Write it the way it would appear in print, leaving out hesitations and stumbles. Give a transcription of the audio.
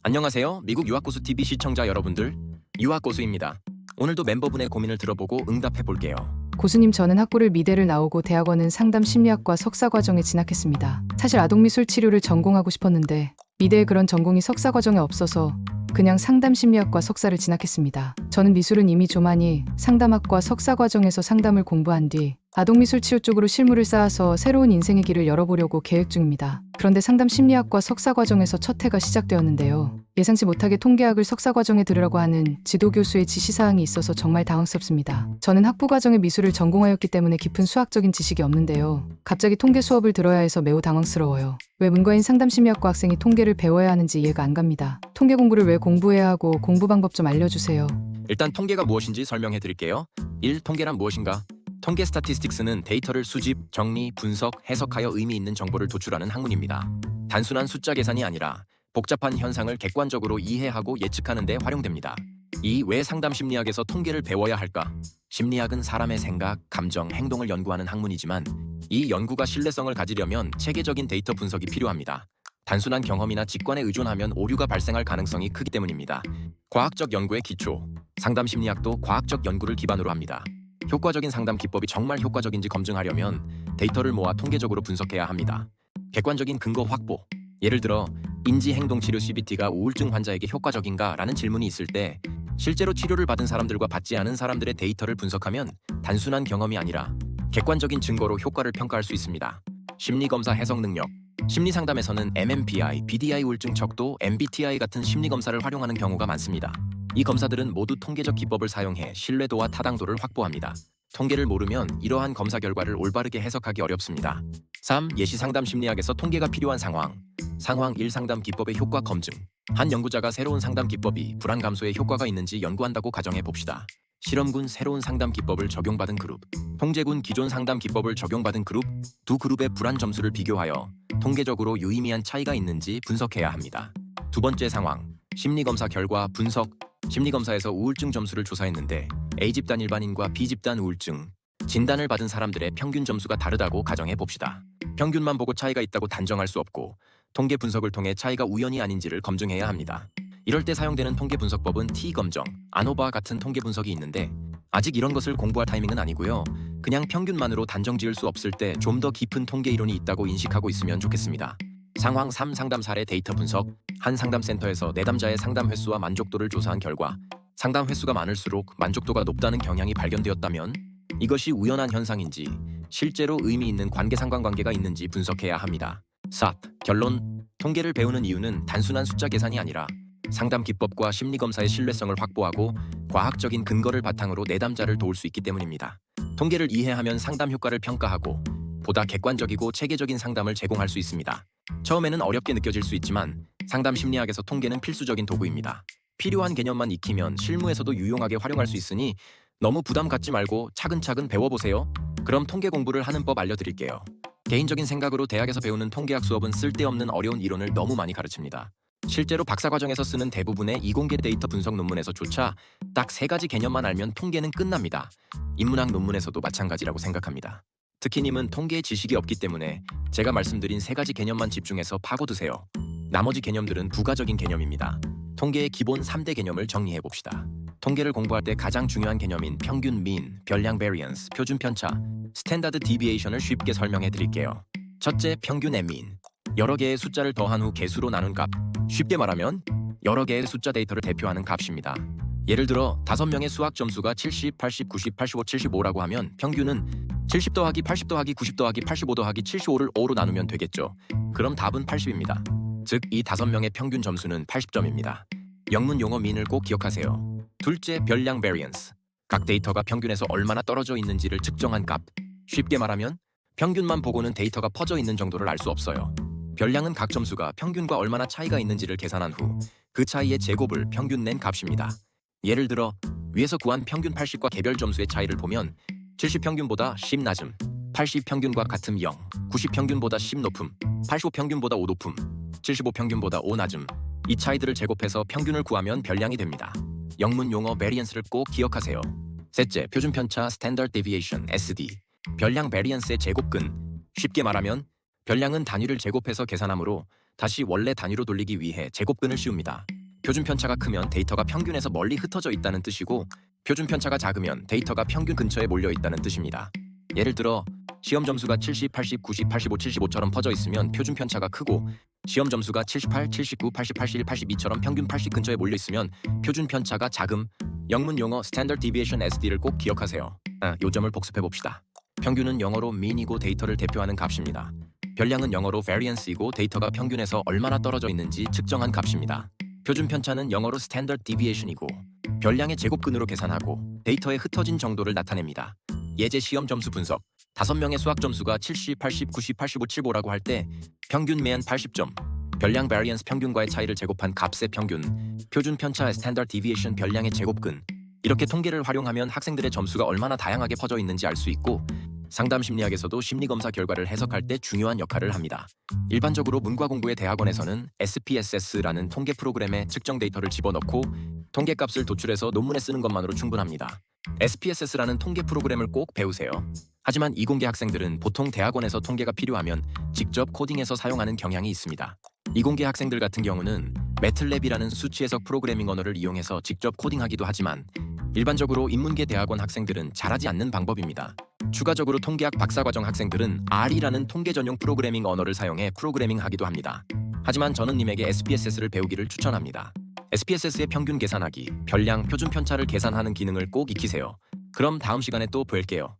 안녕하세요. 미국 유학고수 TV 시청자 여러분들, 유학고수입니다. 오늘도 멤버분의 고민을 들어보고 응답해 볼게요. 고수님, 저는 학부를 미대를 나오고 대학원은 상담 심리학과 석사 과정에 진학했습니다. 사실 아동미술 치료를 전공하고 싶었는데 미대에 그런 전공이 석사 과정에 없어서 그냥 상담 심리학과 석사를 진학했습니다. 저는 미술은 이미 좀 하니 상담학과 석사 과정에서 상담을 공부한 뒤 아동미술 치료 쪽으로 실무를 쌓아서 새로운 인생의 길을 열어보려고 계획 중입니다. 그런데 상담 심리학과 석사 과정에서 첫 해가 시작되었는데요. 예상치 못하게 통계학을 석사 과정에 들으라고 하는 지도 교수의 지시사항이 있어서 정말 당황스럽습니다. 저는 학부 과정에 미술을 전공하였기 때문에 깊은 수학적인 지식이 없는데요. 갑자기 통계 수업을 들어야 해서 매우 당황스러워요. 왜 문과인 상담 심리학과 학생이 통계를 배워야 하는지 이해가 안 갑니다. 통계 공부를 왜 공부해야 하고 공부 방법 좀 알려주세요. 일단 통계가 무엇인지 설명해 드릴게요. 1. 통계란 무엇인가? 통계 스타티스틱스는 데이터를 수집, 정리, 분석, 해석하여 의미 있는 정보를 도출하는 학문입니다. 단순한 숫자 계산이 아니라 복잡한 현상을 객관적으로 이해하고 예측하는 데 활용됩니다. 2. 왜 상담 심리학에서 통계를 배워야 할까? 심리학은 사람의 생각, 감정, 행동을 연구하는 학문이지만 이 연구가 신뢰성을 가지려면 체계적인 데이터 분석이 필요합니다. 단순한 경험이나 직관에 의존하면 오류가 발생할 가능성이 크기 때문입니다. 과학적 연구의 기초. 상담 심리학도 과학적 연구를 기반으로 합니다. 효과적인 상담 기법이 정말 효과적인지 검증하려면 데이터를 모아 통계적으로 분석해야 합니다. 객관적인 근거 확보. 예를 들어 인지행동치료 CBT가 우울증 환자에게 효과적인가? 라는 질문이 있을 때 실제로 치료를 받은 사람들과 받지 않은 사람들의 데이터를 분석하면 단순한 경험이 아니라 객관적인 증거로 효과를 평가할 수 있습니다. 심리검사 해석 능력. 심리상담에서는 MMPI, BDI 우울증 척도, MBTI 같은 심리검사를 활용하는 경우가 많습니다. 이 검사들은 모두 통계적 기법을 사용해 신뢰도와 타당도를 확보합니다. 통계를 모르면 이러한 검사 결과를 올바르게 해석하기 어렵습니다. 3. 예시 상담 심리학에서 통계가 필요한 상황. 상황 1. 상담 기법의 효과 검증. 한 연구자가 새로운 상담 기법이 불안 감소에 효과가 있는지 연구한다고 가정해 봅시다. 실험군 새로운 상담 기법을 적용받은 그룹, 통제군 기존 상담 기법을 적용받은 그룹, 두 그룹의 불안 점수를 비교하여 통계적으로 유의미한 차이가 있는지 분석해야 합니다. 두 번째 상황, 심리검사 결과 분석. 심리검사에서 우울증 점수를 조사했는데 A집단 일반인과 B집단 우울증 진단을 받은 사람들의 평균 점수가 다르다고 가정해 봅시다. 평균만 보고 차이가 있다고 단정할 수 없고 통계 분석을 통해 차이가 우연이 아닌지를 검증해야 합니다. 이럴 때 사용되는 통계 분석법은 T-검정, 아노바 같은 통계 분석이 있는데 아직 이런 것을 공부할 타이밍은 아니고요. 그냥 평균만으로 단정 지을 수 없을 때 좀 더 깊은 통계 이론이 있다고 인식하고 있으면 좋겠습니다. 상황 3. 상담 사례 데이터 분석. 한 상담센터에서 내담자의 상담 횟수와 만족도를 조사한 결과 상담 횟수가 많을수록 만족도가 높다는 경향이 발견되었다면 이것이 우연한 현상인지 실제로 의미 있는 관계 상관관계가 있는지 분석해야 합니다. 4. 결론. 통계를 배우는 이유는 단순한 숫자 계산이 아니라 상담 기법과 심리검사의 신뢰성을 확보하고 과학적인 근거를 바탕으로 내담자를 도울 수 있기 때문입니다. 통계를 이해하면 상담 효과를 평가하고 보다 객관적이고 체계적인 상담을 제공할 수 있습니다. 처음에는 어렵게 느껴질 수 있지만 상담 심리학에서 통계는 필수적인 도구입니다. 필요한 개념만 익히면 실무에서도 유용하게 활용할 수 있으니 너무 부담 갖지 말고 차근차근 배워보세요. 그럼 통계 공부를 하는 법 알려드릴게요. 개인적인 생각으로 대학에서 배우는 통계학 수업은 쓸데없는 어려운 이론을 너무 많이 가르칩니다. 실제로 박사과정에서 쓰는 대부분의 이공계 데이터 분석 논문에서조차 딱 3가지 개념만 알면 통계는 끝납니다. 인문학 논문에서도 마찬가지라고 생각합니다. 특히 님은 통계의 지식이 없기 때문에 제가 말씀드린 3가지 개념만 집중해서 파고드세요. 나머지 개념들은 부가적인 개념입니다. 통계의 기본 3대 개념을 정리해봅시다. 통계를 공부할 때 가장 중요한 개념인 평균 민, 별량 베리언스, 표준 편차, 스탠다드 디비에이션을 쉽게 설명해 드릴게요. 첫째, 평균의 민. 여러 개의 숫자를 더한 후 개수로 나눈 값. 쉽게 말하면 여러 개의 숫자 데이터를 대표하는 값입니다. 예를 들어 5명의 수학 점수가 70, 80, 90, 85, 75라고 하면 평균은 70 더하기 80 더하기 90 더하기 85 더하기 75를 5로 나누면 되겠죠. 그럼 답은 80입니다. 즉, 이 5명의 평균 점수는 80점입니다. 영문 용어 민을 꼭 기억하세요. 둘째, 별량 베리언스. 각 데이터가 평균에서 얼마나 떨어져 있는지를 측정한 값. 쉽게 말하면 평균만 보고는 데이터가 퍼져 있는 정도를 알 수 없어요. 별량은 각 점수가 평균과 얼마나 차이가 있는지를 계산한 후 그 차이의 제곱을 평균 낸 값입니다. 예를 들어 위에서 구한 평균 80과 개별 점수의 차이를 보면 70 평균보다 10 낮음, 80 평균과 같음 0, 90 평균보다 10 높음, 85 평균보다 5 높음, 75 평균보다 5 낮음. 이 차이들을 제곱해서 평균을 구하면 별량이 됩니다. 영문 용어 베리언스를 꼭 기억하세요. 셋째, 표준 편차 스탠더드 데비에이션 SD. 별량 베리언스의 제곱근. 쉽게 말하면 별량은 단위를 제곱해서 계산하므로 다시 원래 단위로 돌리기 위해 제곱근을 씌웁니다. 표준 편차가 크면 데이터가 평균에서 멀리 흩어져 있다는 뜻이고 표준 편차가 작으면 데이터가 평균 근처에 몰려 있다는 뜻입니다. 예를 들어 시험 점수가 70, 80, 90, 85, 75처럼 퍼져 있으면 표준 편차가 크고 시험 점수가 78, 79, 80, 81, 82처럼 평균 80 근처에 몰려 있으면 표준 편차가 작음. 영문 용어 Standard Deviation SD를 꼭 기억하세요. 요점을 복습해 봅시다. 평균은 영어로 mean이고 데이터를 대표하는 값입니다. 별량은 영어로 variance이고 데이터가 평균에서 얼마나 떨어져 있는지 측정한 값입니다. 표준 편차는 영어로 Standard Deviation이고 별량의 제곱근으로 계산하고 데이터의 흩어진 정도를 나타냅니다. 예제 시험 점수 분석 5명의 수학 점수가 70, 80, 90, 85, 75라고 할 때 평균 매한 80점, 별량 variance 평균과의 차이를 제곱한 값의 평균, 표준 편차 Standard Deviation 별량의 제곱근. 이렇게 통계를 활용하면 학생들의 점수가 얼마나 다양하게 퍼져 있는지 알 수 있고 상담 심리학에서도 심리검사 결과를 해석할 때 중요한 역할을 합니다. 일반적으로 문과 공부의 대학원에서는 SPSS라는 통계 프로그램에 측정 데이터를 집어넣고 통계값을 도출해서 논문에 쓰는 것만으로 충분합니다. SPSS라는 통계 프로그램을 꼭 배우세요. 하지만 이공계 학생들은 보통 대학원에서 통계가 필요하면 직접 코딩해서 사용하는 경향이 있습니다. 이공계 학생들 같은 경우는 매틀랩이라는 수치 해석 프로그래밍 언어를 이용해서 직접 코딩하기도 하지만 일반적으로 인문계 대학원 학생들은 잘하지 않는 방법입니다. 추가적으로 통계학 박사과정 학생들은 R이라는 통계 전용 프로그래밍 언어를 사용해 프로그래밍하기도 합니다. 하지만 저는 님에게 SPSS를 배우기를 추천합니다. SPSS의 평균 계산하기, 별량, 표준 편차를 계산하는 기능을 꼭 익히세요. 그럼 다음 시간에 또 뵐게요.